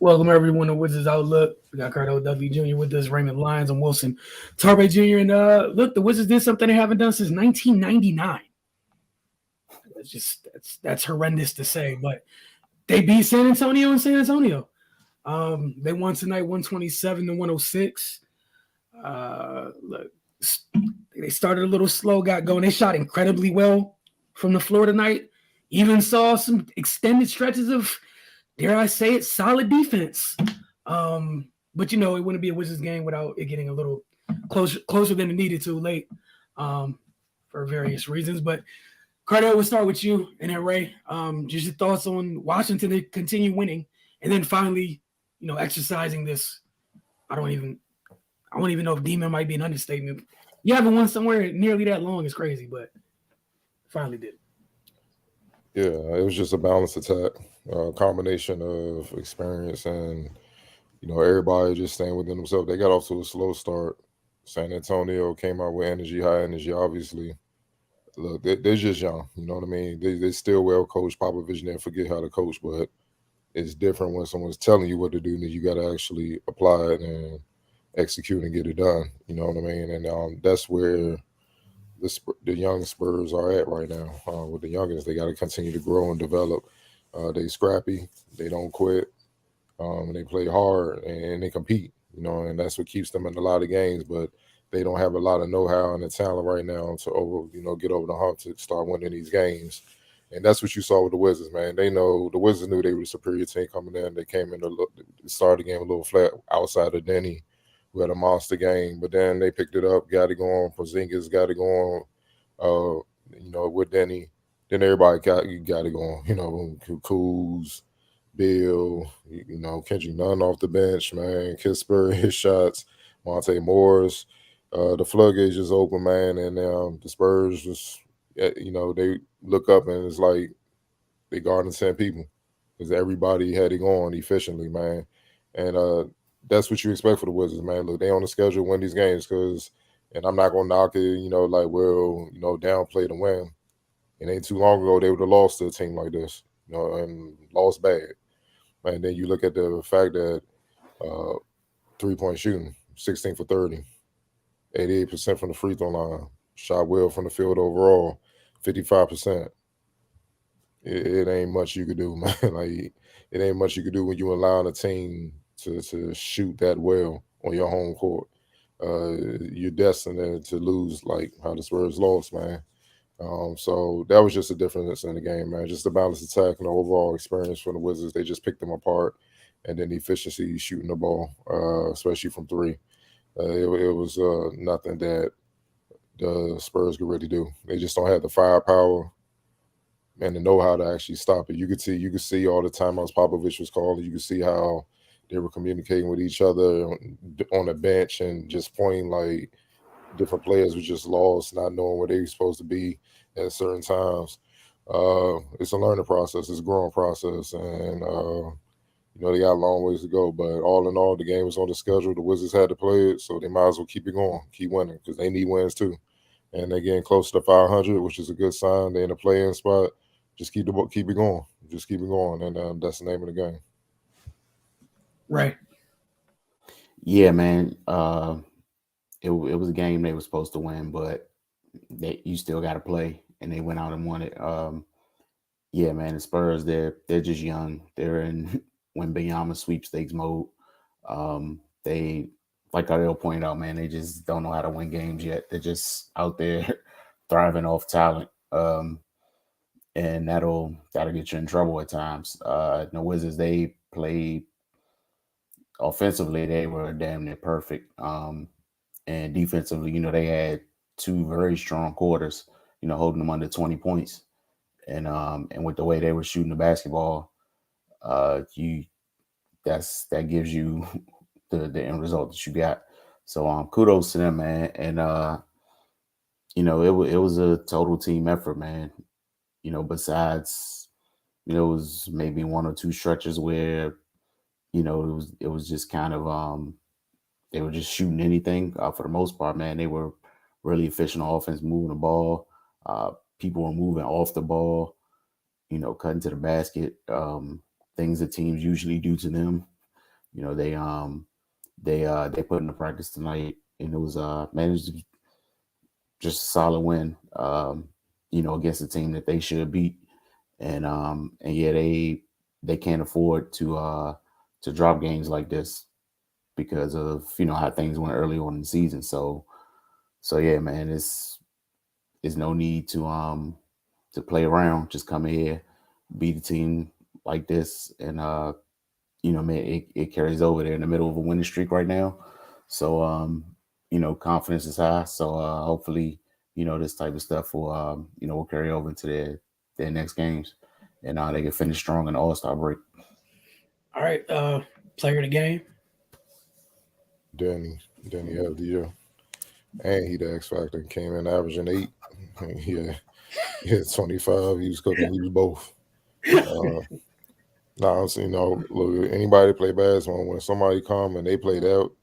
Welcome everyone to Wizards Outlook. We got Cardo Dudley Jr. with us, Raymond Lyons, and Wilson Tarbe Jr. And look, the Wizards did something they haven't done since 1999. That's horrendous to say, but they beat San Antonio in San Antonio. They won tonight, 127 to 106. Look, they started a little slow, got going. They shot incredibly well from the floor tonight. Even saw some extended stretches of, dare I say it, solid defense. But it wouldn't be a Wizards game without it getting a little closer than it needed to late, for various reasons. But Carter, we'll start with you and then Ray. Just your thoughts on Washington to continue winning and then finally, exercising this. I don't even know if demon might be an understatement. You haven't won somewhere nearly that long. It's crazy, but finally did. Yeah, it was just a balanced attack, combination of experience and everybody just staying within themselves. They got off to a slow start. San Antonio came out with energy, high energy. Obviously, look, they're just young. You know what I mean? They still well coached. Popovich didn't forget how to coach, but it's different when someone's telling you what to do, and you got to actually apply it and execute and get it done. You know what I mean? And that's where the young Spurs are at right now. With the youngins, they got to continue to grow and develop. They scrappy, they don't quit, and they play hard and they compete. And that's what keeps them in a lot of games. But they don't have a lot of know-how and the talent right now to get over the hump to start winning these games. And that's what you saw with the Wizards, man. The Wizards knew they were the superior team coming in. They came in to start the game a little flat outside of Denny, who had a monster game, but then they picked it up, got it going. Porzingis got it going, with Denny. Then everybody got it going. Kuz, Bill, Kendrick Nunn off the bench, man. Kispert, his shots, Monte Morris. The floodgates just open, man, and the Spurs just, they look up and it's like they guarding 10 people because everybody had it going efficiently, man. And that's what you expect for the Wizards, man. Look, they on the schedule to win these games and I'm not gonna knock it, downplay the win. It ain't too long ago they would have lost to a team like this, and lost bad. And then you look at the fact that 3-point shooting, 16 for 30, 88% from the free throw line, shot well from the field overall, 55%. It ain't much you could do, man. Like, it ain't much you could do when you allowing a team to shoot that well on your home court. You're destined to lose, like how the Spurs lost, man. So that was just a difference in the game, man. Just a balanced attack and the overall experience from the Wizards. They just picked them apart, and then the efficiency shooting the ball, especially from three. It was nothing that the Spurs could really do. They just don't have the firepower and the know how to actually stop it. You could see all the timeouts Popovich was calling. You could see how they were communicating with each other on the bench and just pointing like different players were just lost, not knowing where they were supposed to be at certain times. It's a learning process. It's a growing process. And, they got a long ways to go. But all in all, the game was on the schedule. The Wizards had to play it, so they might as well keep it going, keep winning, because they need wins too. And they're getting close to 500, which is a good sign. They're in a play-in spot. Just keep it going. Just keep it going. And that's the name of the game. Right. Yeah, man. It was a game they were supposed to win, but you still got to play, and they went out and won it. Yeah, man. The Spurs, they're just young. They're in Wembanyama sweepstakes mode. They, like Ardell pointed out, man, they just don't know how to win games yet. They're just out there thriving off talent, and that'll get you in trouble at times. The Wizards, they played offensively, they were damn near perfect. And defensively, they had two very strong quarters, holding them under 20 points. And with the way they were shooting the basketball, that gives you the end result that you got. So kudos to them, man. And it was a total team effort, man. Besides, it was maybe one or two stretches where, it was just kind of they were just shooting anything. For the most part, man, they were really efficient on offense, moving the ball. People were moving off the ball, cutting to the basket, things that teams usually do to them. they put into practice tonight, and it was man, it was just a solid win. Against a team that they should beat, and yeah, they can't afford to drop games like this because of how things went early on in the season. So yeah, man, it's no need to play around. Just come here, beat a team like this, and man, it carries over. They're in the middle of a winning streak right now, so confidence is high. So hopefully, this type of stuff will carry over into their next games, and they can finish strong in the All-Star break. All right, player of the game. Danny had the year, and he the X factor. Came in averaging 8. Yeah, he had 25. He was cooking. He was both. Nah, look, anybody play basketball, when somebody come and they played out,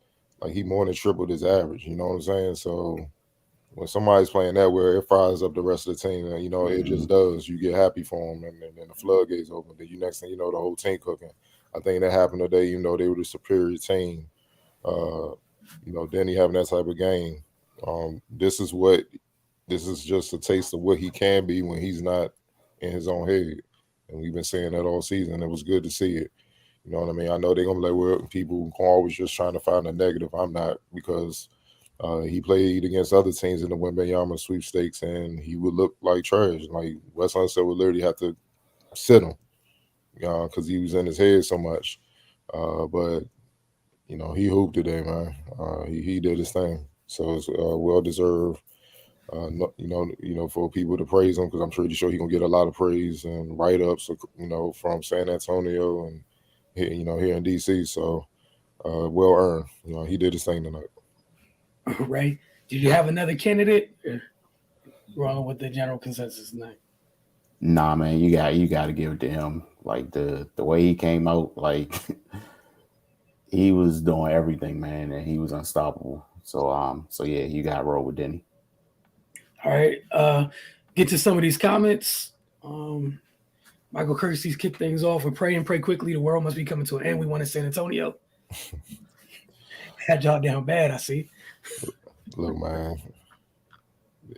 like he more than tripled his average. You know what I'm saying? So when somebody's playing that where it fires up the rest of the team, and, it just does. You get happy for them, and then the floodgates open. Then next thing you know, the whole team cooking. I think that happened today. They were the superior team. Denny having that type of game. This is just a taste of what he can be when he's not in his own head. And we've been saying that all season. It was good to see it. You know what I mean? I know they're gonna be like, well, people are always just trying to find a negative. I'm not, because he played against other teams in the Wembanyama sweepstakes, and he would look like trash. Like Wes Unseld would literally have to sit him, because he was in his head so much. But he hooped today, man. He did his thing, so it's well deserved. For people to praise him, because I'm pretty sure he's gonna get a lot of praise and write ups, from San Antonio and here in DC. So well earned. He did his thing tonight. Right? Did you have another candidate? Or wrong with the general consensus tonight? Nah, man, you got to give it to him. Like the way he came out, like he was doing everything, man, and he was unstoppable. So yeah, you got to roll with Denny. All right. Get to some of these comments. Michael Kersey's kicked things off with pray quickly. The world must be coming to an end. We won in San Antonio. Had y'all down bad, I see. Look, man,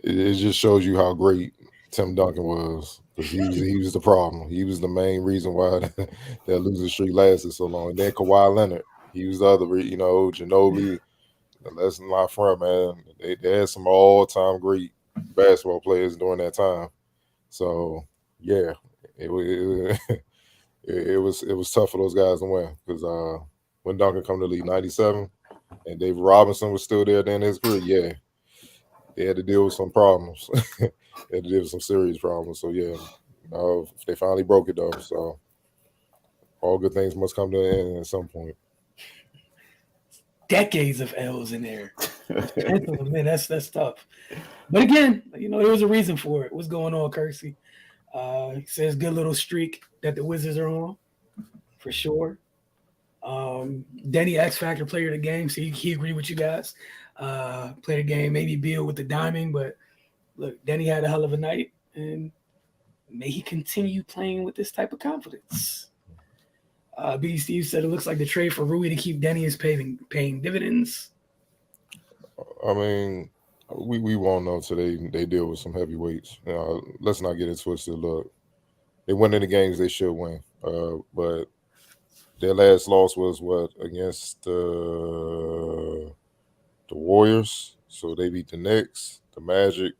it just shows you how great Tim Duncan was, because he was the problem. He was the main reason why that losing streak lasted so long. And then Kawhi Leonard, he was the other, Ginobili. That's not front, man. They had some all-time great basketball players during that time. So yeah, it was tough for those guys to win, because when Duncan come to the league '97 and David Robinson was still there then in his career, yeah, they had to deal with some problems. They had to deal with some serious problems. So yeah, they finally broke it though. So all good things must come to an end at some point. Decades of L's in there. Man, that's tough. But again, there was a reason for it. What's going on, Kersey? He says good little streak that the Wizards are on, for sure. Denny X Factor player of the game, so he agreed with you guys. Play the game, maybe Beal with the diamond, but look, Denny had a hell of a night, and may he continue playing with this type of confidence. B. Steve said it looks like the trade for Rui to keep Denny is paying dividends. I mean, we won't know today. They deal with some heavyweights. Let's not get it twisted. Look, they went in the games they should win, but their last loss was against the Warriors. So they beat the Knicks, the Magic,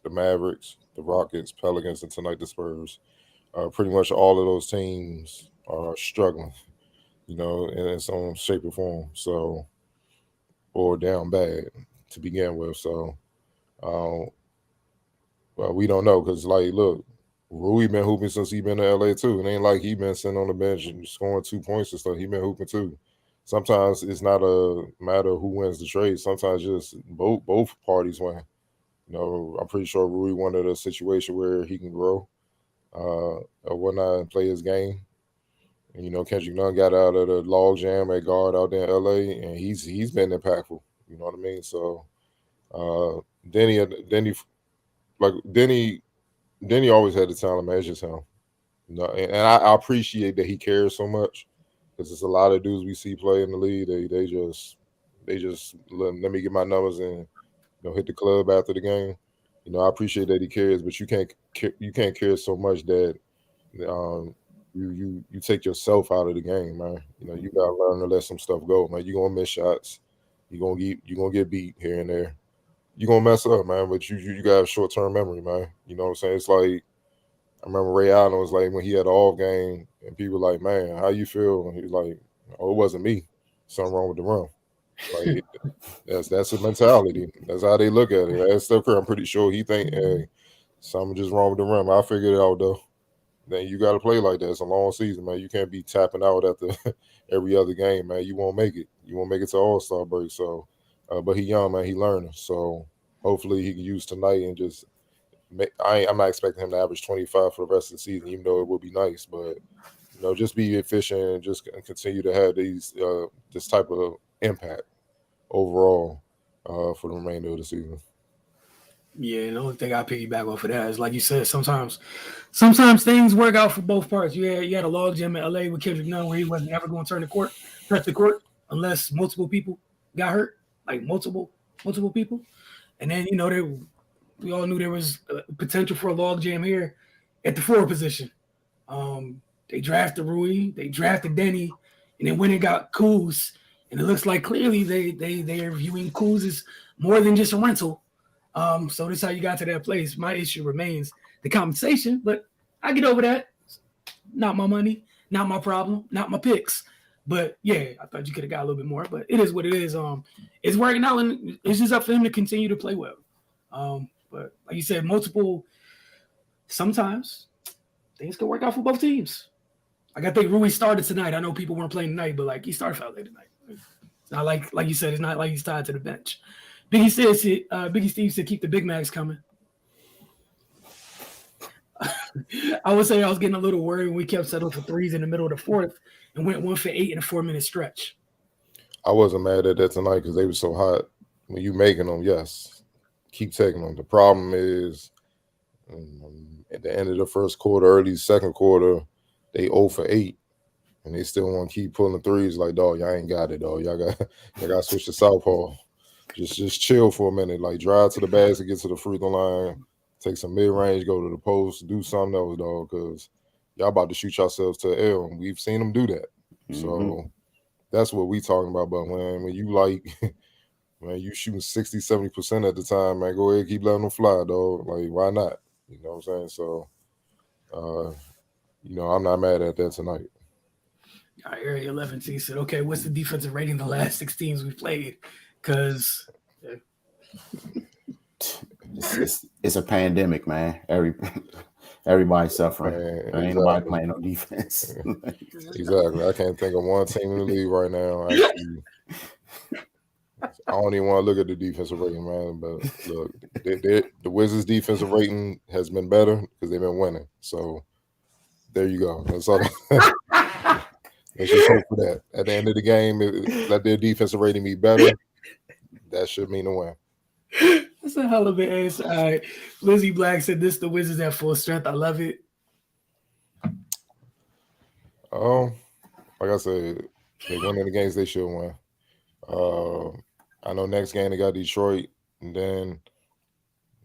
the Mavericks, the Rockets, Pelicans, and tonight the Spurs. Pretty much all of those teams are struggling, in some shape or form. So, or down bad to begin with. So, well, we don't know, because, look, Rui been hooping since he been to LA too. It ain't like he been sitting on the bench and scoring 2 points and stuff. He been hooping too. Sometimes it's not a matter of who wins the trade. Sometimes just both parties win. I'm pretty sure Rui wanted a situation where he can grow, or whatnot, and play his game. And Kendrick Nunn got out of the log jam at guard out there in LA, and he's been impactful. You know what I mean? So Denny always had the talent, man. It's just him. And I appreciate that he cares so much, because it's a lot of dudes we see play in the league. They just let me get my numbers and hit the club after the game. I appreciate that he cares, but you can't care so much that um, you take yourself out of the game, man. You gotta learn to let some stuff go, man. You gonna miss shots, you gonna get beat here and there. You gonna mess up, man. But you got a short term memory, man. You know what I'm saying? It's like I remember Ray Allen was like when he had an off game, and people were like, "Man, how you feel?" And he was like, "Oh, it wasn't me. Something wrong with the rim." Like that's a mentality. That's how they look at it. As Steph Curry, I'm pretty sure he think, "Hey, something just wrong with the rim." I figured it out though. Then you got to play like that. It's a long season, man. You can't be tapping out at the every other game, man. You won't make it. You won't make it to All-Star break. So, but he young, man. He learning. So hopefully he can use tonight and just. I'm not expecting him to average 25 for the rest of the season, even though it would be nice. But just be efficient and just continue to have this type of impact overall for the remainder of the season. Yeah, and the only thing I piggyback off of that is like you said, sometimes things work out for both parts. You had a log jam in LA with Kendrick Nunn where he wasn't ever going to touch the court unless multiple people got hurt, like multiple people. And then we all knew there was potential for a log jam here at the forward position. They drafted Rui, they drafted Denny, and then when it got Kuz, and it looks like clearly they are viewing Kuz as more than just a rental. So this is how you got to that place. My issue remains the compensation, but I get over that. Not my money, not my problem, not my picks. But yeah, I thought you could have got a little bit more, but it is what it is. It's working out, and it's just up for him to continue to play well. But like you said, sometimes things can work out for both teams. Like I think Rui started tonight. I know people weren't playing tonight, but like he started for LA tonight. It's not like you said, it's not like he's tied to the bench. Biggie Steve said, keep the Big Macs coming. I would say I was getting a little worried when we kept settling for threes in the middle of the fourth and went 1 for 8 in a 4-minute stretch. I wasn't mad at that tonight because they were so hot. When you making them, yes, keep taking them. The problem is at the end of the first quarter, early second quarter, they 0 for 8. And they still want to keep pulling threes like, dog, y'all ain't got it, dog. Y'all got to switch to southpaw. Just chill for a minute. Like, drive to the basket, get to the free throw line, take some mid-range, go to the post, do something else, dog, because y'all about to shoot yourselves to the L. And we've seen them do that. Mm-hmm. So that's what we talking about. But when you man, you shooting 60, 70% at the time, man, go ahead, keep letting them fly, dog. Like, why not? You know what I'm saying? So, I'm not mad at that tonight. Area 11 T said, okay, what's the defensive rating the last 6 teams we played? Because it's a pandemic, man. Everybody's suffering. Man, ain't nobody playing no defense. Exactly. I can't think of one team in the league right now. Actually, I don't even want to look at the defensive rating, man. But look, the Wizards' defensive rating has been better because they've been winning. So there you go. That's all. Let's just hope for that. At the end of the game, let their defensive rating be better. That should mean a win. That's a hell of an answer. All right. Lizzie Black said this: the Wizards at full strength. I love it. Like I said, they winning the games they should win. I know next game they got Detroit, and then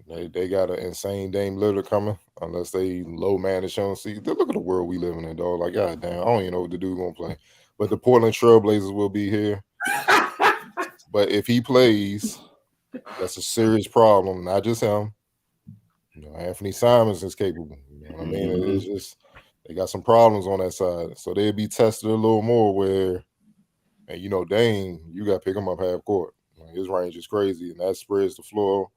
they got an insane Dame Lillard coming. Unless they low manage on see. Look at the world we living in, dog. Like, goddamn, I don't even know what the dude gonna play. But the Portland Trailblazers will be here. But if he plays, that's a serious problem. Not just him. Anthony Simons is capable. You know what I mean? It's just they got some problems on that side. So they'll be tested a little more where, and Dame, you got to pick him up half court. His range is crazy, and that spreads the floor.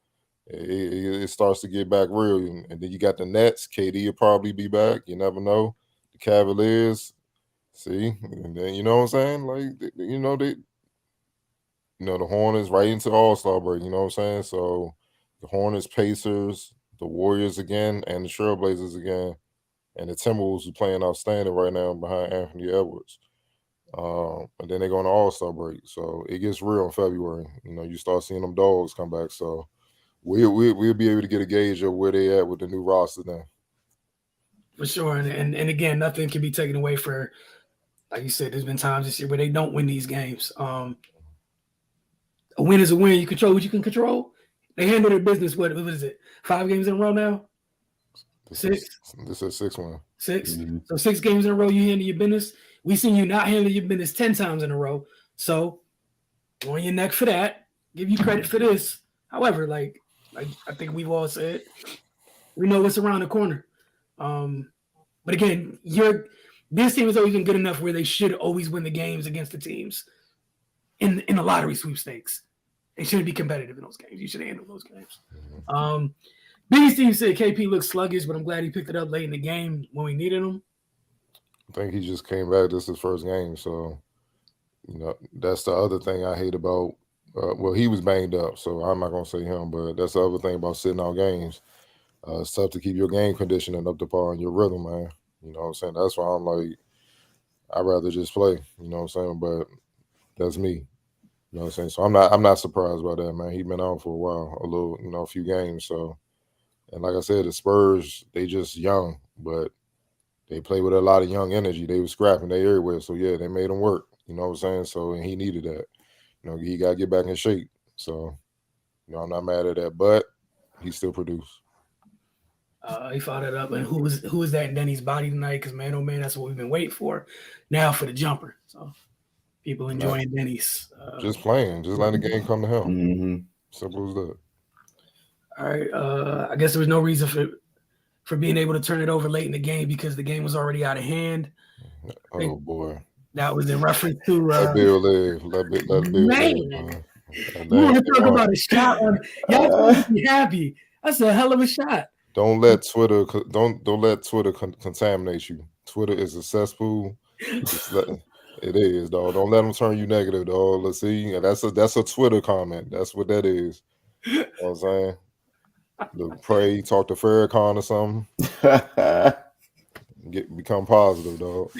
It starts to get back real. And then you got the Nets. KD will probably be back. You never know. The Cavaliers, see? And then, you know what I'm saying? Like, the Hornets right into All-Star break. You know what I'm saying? So the Hornets, Pacers, the Warriors again, and the Trailblazers again. And the Timberwolves are playing outstanding right now behind Anthony Edwards. And then they're going to All-Star break. So it gets real in February. You start seeing them dogs come back. So we'll be able to get a gauge of where they at with the new roster now. For sure. And again, nothing can be taken away for like you said, there's been times this year where they don't win these games. A win is a win. You control what you can control. They handle their business. What is it? 5 games in a row now? Six? This is 6-1. 6? Mm-hmm. So 6 games in a row, you handle your business. We seen you not handle your business 10 times in a row. So on your neck for that. Give you credit for this. However, like I think we've all said, we know what's around the corner. But again, this team has always been good enough where they should always win the games against the teams in the lottery sweepstakes. They shouldn't be competitive in those games. You should handle those games. Biggie Steve said KP looks sluggish, but I'm glad he picked it up late in the game when we needed him. I think he just came back. This is his first game, so that's the other thing I hate about. Well, he was banged up, so I'm not gonna say him, but that's the other thing about sitting out games. It's tough to keep your game conditioning up to par and your rhythm, man. You know what I'm saying? That's why I'm like, I'd rather just play. You know what I'm saying? But that's me. You know what I'm saying? So I'm not surprised by that, man. He's been out for a while, a few games. So, and like I said, the Spurs, they just young, but they play with a lot of young energy. They were scrapping, they everywhere. So yeah, they made him work. You know what I'm saying? So, and he needed that. He got to get back in shape. So, I'm not mad at that, but he still produced. He followed it up, and who was that in Denny's body tonight? Because man, oh man, that's what we've been waiting for. Now for the jumper. So people enjoying Denny's. Just playing, just letting the game come to him. Mm-hmm. Simple as that. All right. I guess there was no reason for being able to turn it over late in the game because the game was already out of hand. Oh boy. That was in reference to let Bill live. Let Bill live. Man. You want to talk about a shot on y'all supposed to be happy. That's a hell of a shot. Don't let Twitter contaminate you. Twitter is a cesspool. It is, dog. Don't let them turn you negative, dog. Let's see. That's a Twitter comment. That's what that is. You know what I'm saying? Pray, talk to Farrakhan or something. Become positive, dog.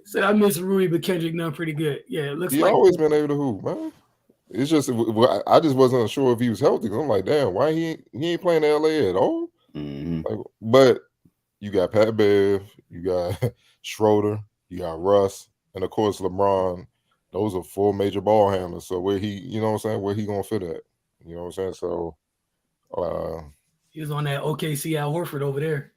So I miss Rui, but Kendrick done pretty good. Yeah, it looks he like always been able to hoop, man. It's just I just wasn't sure if he was healthy. I'm like, damn, why he ain't playing in LA at all? Mm-hmm. But you got Pat Bev, you got Schroeder, you got Russ, and of course LeBron. Those are 4 major ball handlers. So where he, you know what I'm saying, where he gonna fit at? You know what I'm saying? So he was on that OKC Al Horford over there.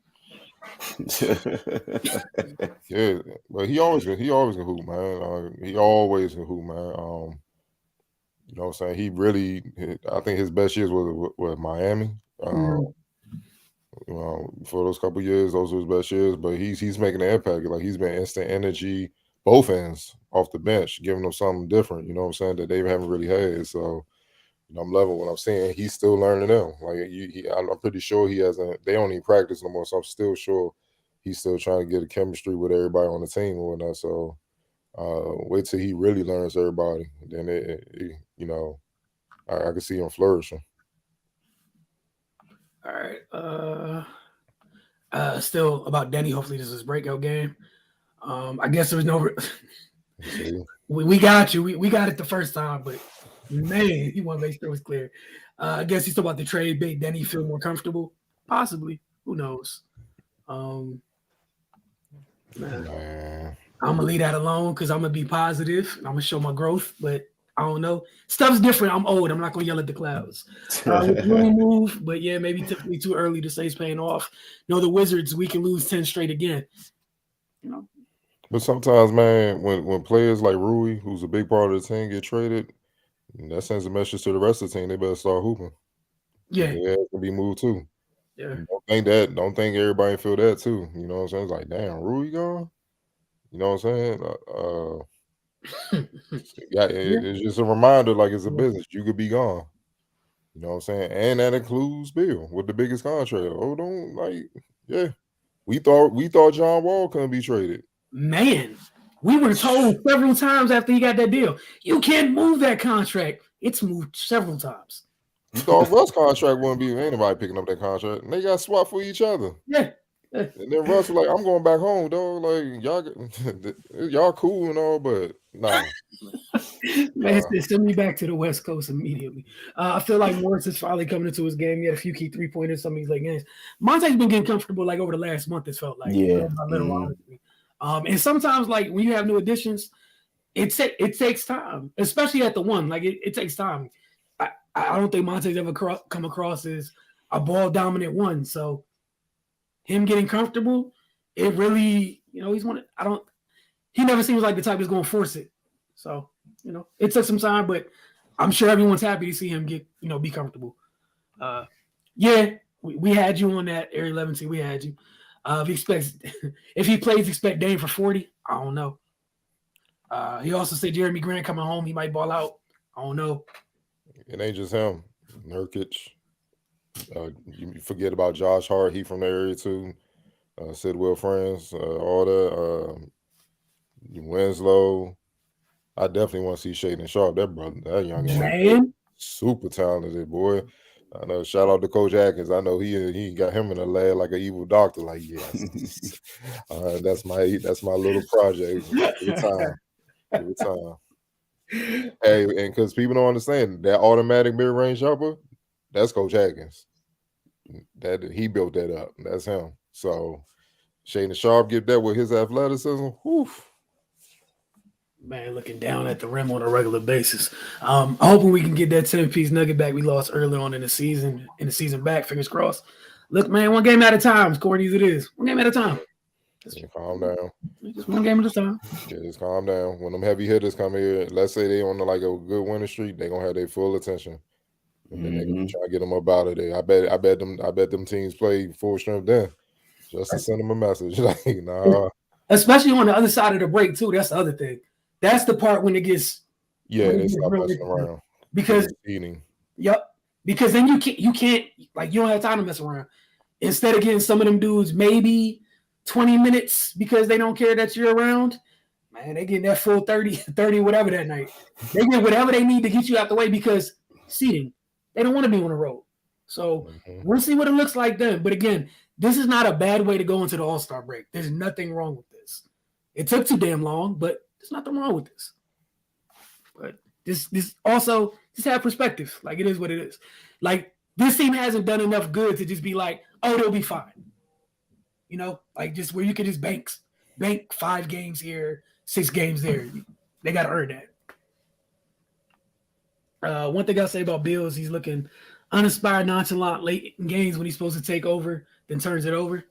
Yeah, but he always can hoop, man. He always can hoop, man. You know what I'm saying? I think his best years was Miami. For those couple years, those were his best years. But he's making an impact. Like he's been instant energy, both ends off the bench, giving them something different. You know what I'm saying, that they haven't really had. So I'm loving what I'm seeing. He's still learning them. Like I'm pretty sure he hasn't. They don't even practice no more. So I'm still sure he's still trying to get a chemistry with everybody on the team or whatnot. So wait till he really learns everybody. Then I can see him flourishing. All right. Still about Denny. Hopefully this is his breakout game. I guess there was no. we got you. We got it the first time, but man, he want to make sure it was clear. I guess he's talking about the trade. Big Denny feel more comfortable, possibly. Who knows? Man. I'm gonna leave that alone because I'm gonna be positive. I'm gonna show my growth, but I don't know. Stuff's different. I'm old. I'm not gonna yell at the clouds. Really move, but yeah, maybe typically too early to say it's paying off. The Wizards, we can lose 10 straight again. But sometimes, man, when players like Rui, who's a big part of the team, get traded, that sends a message to the rest of the team. They better start hooping. Yeah, it can be moved too. Yeah, don't think everybody feel that too. You know what I'm saying? It's like, damn, Rui gone. You know what I'm saying? It's just a reminder, like it's a business. You could be gone. You know what I'm saying? And that includes Bill with the biggest contract. We thought John Wall couldn't be traded. Man, we were told several times after he got that deal, you can't move that contract. It's moved several times. You thought Russ' contract wouldn't be, ain't nobody picking up that contract. And they got swapped for each other. Yeah. And then Russ was like, I'm going back home, dog. Like, y'all cool and all, but nah. Man, send me back to the West Coast immediately. I feel like Morris is finally coming into his game. He had a few key 3-pointers, some of these like games. Monte's been getting comfortable like over the last month, it's felt like. Yeah. And sometimes, like when you have new additions, it takes time, especially at the one. Like it takes time. I don't think Monte's ever come across as a ball dominant one. So him getting comfortable, it really, he's one. He never seems like the type that's going to force it. So it took some time, but I'm sure everyone's happy to see him get be comfortable. Yeah, we had you on that Area 11 team. We had you. If he plays, expect Dame for 40. I don't know. He also said Jeremy Grant coming home, he might ball out. I don't know. It ain't just him. Nurkic. You forget about Josh Hart. He from the area too. Sidwell Friends. All that. Winslow. I definitely want to see Shaden Sharp. That brother, that young man, super talented boy. I know. Shout out to Coach Atkins. I know he got him in the lab like an evil doctor. Like, yes, that's my little project. Every time. Hey, and because people don't understand that automatic mid-range jumper, that's Coach Atkins. That he built that up. That's him. So Shaden Sharp get that with his athleticism. Whew. Man, looking down at the rim on a regular basis. Hoping we can get that 10-piece nugget back we lost early on in the season back. Fingers crossed. Look, man, one game at a time, as corny as it is. One game at a time. Calm down. Just one game at a time. Yeah, just calm down. When them heavy hitters come here, let's say they on like a good winning streak, they're gonna have their full attention. And then they're gonna try to get them up out of there. I bet them teams play full strength then. Just to send them a message. Like, nah. Especially on the other side of the break, too. That's the other thing. That's the part when it gets they stop messing around. Because eating. Yep. Because then you can't like you don't have time to mess around. Instead of getting some of them dudes maybe 20 minutes because they don't care that you're around, man, they getting that full 30 whatever that night. They get whatever they need to get you out the way because seating. They don't want to be on the road. So we'll see what it looks like then. But again, this is not a bad way to go into the All-Star break. There's nothing wrong with this. It took too damn long, but there's nothing wrong with this. But this also just have perspective. Like it is what it is. Like this team hasn't done enough good to just be like, oh, they'll be fine. Like just where you could just bank 5 games here, 6 games there. They got to earn that. One thing I'll say about Bill is he's looking uninspired, nonchalant late in games when he's supposed to take over, then turns it over.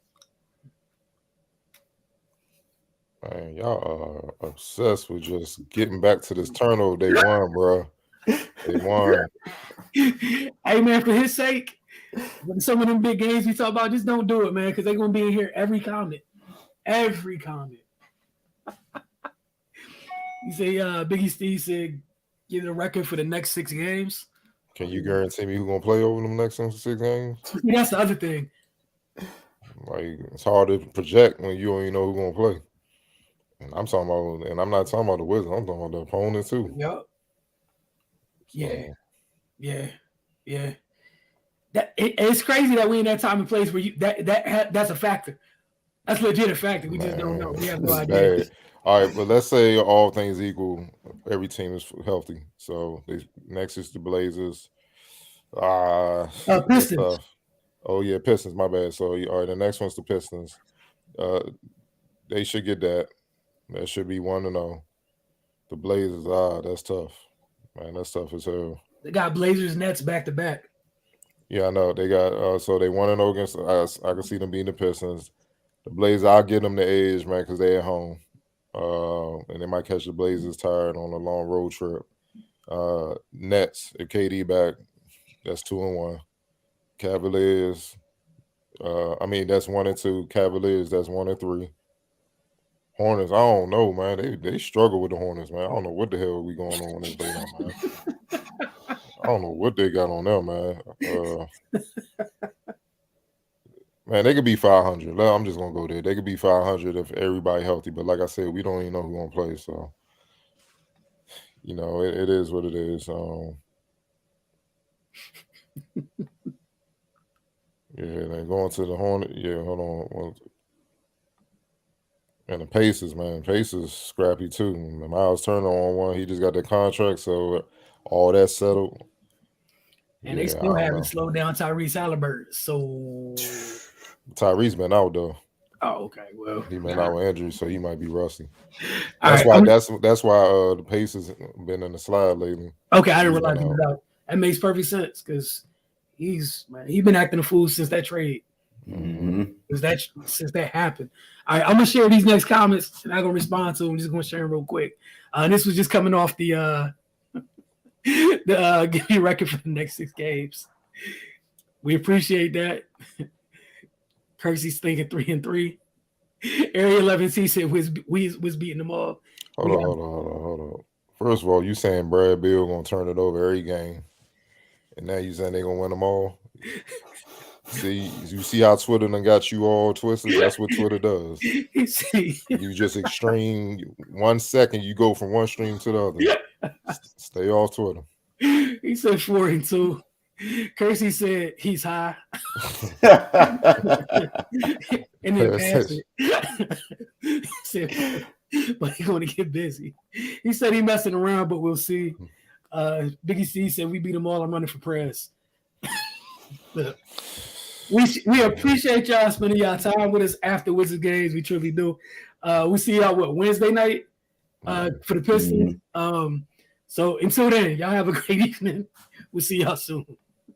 Man, y'all are obsessed with just getting back to this turnover they won, bro. They won. Hey, man, for his sake, when some of them big games we talk about, just don't do it, man, because they're going to be in here every comment. Every comment. You say Biggie Steve said give it a record for the next 6 games. Can you guarantee me who's going to play over them next 6 games? That's the other thing. Like, it's hard to project when you don't even know who's going to play. And I'm not talking about the Wizards. I'm talking about the opponent too. Yep. Yeah. It's crazy that we in that time and place where that's a factor. That's legit a factor. We just don't know. We have no idea. Bad. All right, but let's say all things equal, every team is healthy. So next is the Blazers. Pistons. Oh yeah, Pistons. My bad. So all right, the next one's the Pistons. They should get that. That should be 1-0. The Blazers, that's tough. Man, that's tough as hell. They got Blazers Nets back to back. Yeah, I know. They got so they 1-0 against us. I can see them beating the Pistons. The Blazers, I'll give them the edge, man, because they're at home. And they might catch the Blazers tired on a long road trip. Nets, if KD back, that's 2-1. Cavaliers, that's 1-2. Cavaliers, that's 1-3. Hornets, I don't know, man. They struggle with the Hornets, man. I don't know what the hell we going on when they play them, man. I don't know what they got on them, man. Man, they could be 500. I'm just gonna go there. They could be 500 if everybody healthy. But like I said, we don't even know who's gonna play. So, it is what it is. Yeah, they going to the Hornet. Yeah, hold on. And the Pacers, man. Pacers scrappy too. Miles Turner on one. He just got the contract, so all that settled. And they still haven't slowed down Tyrese Halliburton. So Tyrese been out though. Oh, okay. Well, He been out with injury, so he might be rusty. all That's right. why. That's why the Pacers been in the slide lately. Okay, I didn't He's realize been he was out. That makes perfect sense because he's been acting a fool since that trade. Mm-hmm. Since that happened. All right, I'm gonna share these next comments. I'm not gonna respond to them. I'm just gonna share them real quick. This was just coming off the give me a record for the next 6 games. We appreciate that. Kersey's thinking 3-3. Area 11C said was beating them all. Hold on. First of all, you saying Brad Beal gonna turn it over every game, and now you saying they gonna win them all? See, you see how Twitter done got you all twisted? That's what Twitter does. You just extreme. 1 second, you go from one stream to the other. Stay off Twitter. He said 4-2. Kersey said he's high. And then pass it. He said, but he's going to get busy. He said he messing around, but we'll see. Biggie C said we beat them all. I'm running for press. Look, we appreciate y'all spending y'all time with us after Wizards games. We truly do. We see y'all Wednesday night for the Pistons. So until then, y'all have a great evening. We'll see y'all soon.